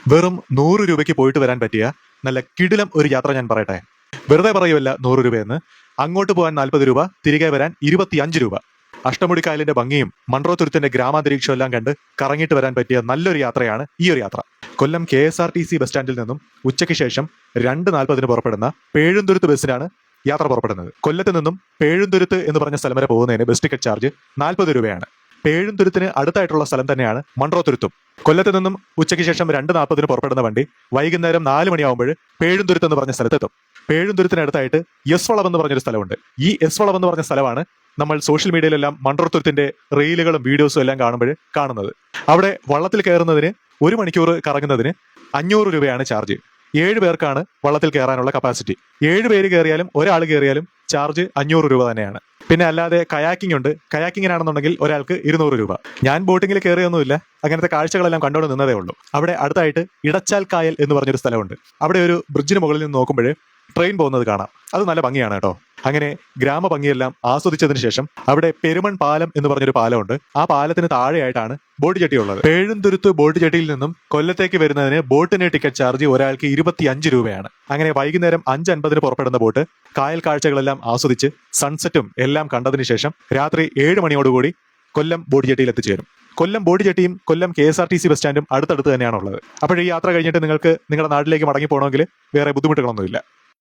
വെറും 100 രൂപയ്ക്ക് പോയിട്ട് വരാൻ പറ്റിയ നല്ല കിടിലം ഒരു യാത്ര ഞാൻ പറയട്ടെ. വെറുതെ പറയുമല്ല 100 രൂപയെന്ന്. അങ്ങോട്ട് പോകാൻ 40 രൂപ, തിരികെ വരാൻ 25 രൂപ. അഷ്ടമുടിക്കായലിന്റെ ഭംഗിയും മൺട്രോ തുരുത്തിന്റെ ഗ്രാമാന്തരീക്ഷവും എല്ലാം കണ്ട് കറങ്ങിയിട്ട് വരാൻ പറ്റിയ നല്ലൊരു യാത്രയാണ് ഈ ഒരു യാത്ര. കൊല്ലം KSRTC ബസ് സ്റ്റാൻഡിൽ നിന്നും ഉച്ചയ്ക്ക് ശേഷം 2:40 പുറപ്പെടുന്ന പേഴുന്തുരുത്ത് ബസ്സിനാണ് യാത്ര പുറപ്പെടുന്നത്. കൊല്ലത്ത് നിന്നും പേഴുന്തുരുത്ത് എന്ന് പറഞ്ഞ സ്ഥലം വരെ പോകുന്നതിന് ബസ് ടിക്കറ്റ് ചാർജ് 40 രൂപയാണ്. പേഴുന്തുരുത്തിന് അടുത്തായിട്ടുള്ള സ്ഥലം തന്നെയാണ് മൺട്രോ തുരുത്തും. കൊല്ലത്ത് നിന്നും ഉച്ചയ്ക്ക് ശേഷം 2:40 പുറപ്പെടുന്ന വണ്ടി വൈകുന്നേരം 4 മണിയാകുമ്പോൾ പേഴുന്തുരുത്ത് എന്ന് പറഞ്ഞ സ്ഥലത്തെത്തും. പേഴുന്തുരുത്തിനടുത്തായിട്ട് എസ് വളം എന്ന് പറഞ്ഞൊരു സ്ഥലമുണ്ട്. ഈ എസ് വളം എന്ന് പറഞ്ഞ സ്ഥലമാണ് നമ്മൾ സോഷ്യൽ മീഡിയയിലെല്ലാം മൺട്രോ തുരുത്തിന്റെ റീലുകളും വീഡിയോസും എല്ലാം കാണുമ്പോൾ കാണുന്നത്. അവിടെ വള്ളത്തിൽ കയറുന്നതിന് 1 മണിക്കൂർ കറങ്ങുന്നതിന് 500 രൂപയാണ് ചാർജ്. 7 പേർക്കാണ് വള്ളത്തിൽ കയറാനുള്ള കപ്പാസിറ്റി. 7 പേര് കയറിയാലും ഒരാൾ കയറിയാലും ചാർജ് 500 രൂപ തന്നെയാണ്. പിന്നെ അല്ലാതെ കയാക്കിംഗ് ഉണ്ട്. കയാക്കിങ്ങിനാണെന്നുണ്ടെങ്കിൽ ഒരാൾക്ക് 200 രൂപ. ഞാൻ ബോട്ടിങ്ങിൽ കയറിയൊന്നുമില്ല, അങ്ങനത്തെ കാഴ്ചകളെല്ലാം കണ്ടോണ്ട് നിന്നതേ ഉള്ളൂ. അവിടെ അടുത്തായിട്ട് ഇടച്ചാൽ കായൽ എന്ന് പറഞ്ഞൊരു സ്ഥലമുണ്ട്. അവിടെ ഒരു ബ്രിഡ്ജിന് മുകളിൽ നിന്ന് നോക്കുമ്പോൾ ട്രെയിൻ പോകുന്നത് കാണാം. അത് നല്ല ഭംഗിയാണ് കേട്ടോ. അങ്ങനെ ഗ്രാമഭംഗിയെല്ലാം ആസ്വദിച്ചതിന് ശേഷം അവിടെ പെരുമൺ പാലം എന്ന് പറഞ്ഞൊരു പാലമുണ്ട്. ആ പാലത്തിന് താഴെയായിട്ടാണ് ബോട്ട് ജെട്ടി ഉള്ളത്. പേഴുന്തുരുത്ത് ബോട്ട് ജെട്ടിയിൽ നിന്നും കൊല്ലത്തേക്ക് വരുന്നതിന് ബോട്ടിന് ടിക്കറ്റ് ചാർജ് ഒരാൾക്ക് 25 രൂപയാണ്. അങ്ങനെ വൈകുന്നേരം 5:50 പുറപ്പെടുന്ന ബോട്ട് കായൽ കാഴ്ചകളെല്ലാം ആസ്വദിച്ച് സൺസെറ്റും എല്ലാം കണ്ടതിന് ശേഷം രാത്രി 7 മണിയോടുകൂടി കൊല്ലം ബോട്ട് ജെട്ടിയിൽ എത്തിച്ചേരും. കൊല്ലം ബോട്ട് ജെട്ടിയും കൊല്ലം KSRTC ബസ് സ്റ്റാൻഡും അടുത്തടുത്ത് തന്നെയാണുള്ളത്. അപ്പോൾ ഈ യാത്ര കഴിഞ്ഞിട്ട് നിങ്ങൾക്ക് നിങ്ങളുടെ നാട്ടിലേക്ക് മടങ്ങി പോകണമെങ്കിൽ വേറെ ബുദ്ധിമുട്ടുകളൊന്നുമില്ല.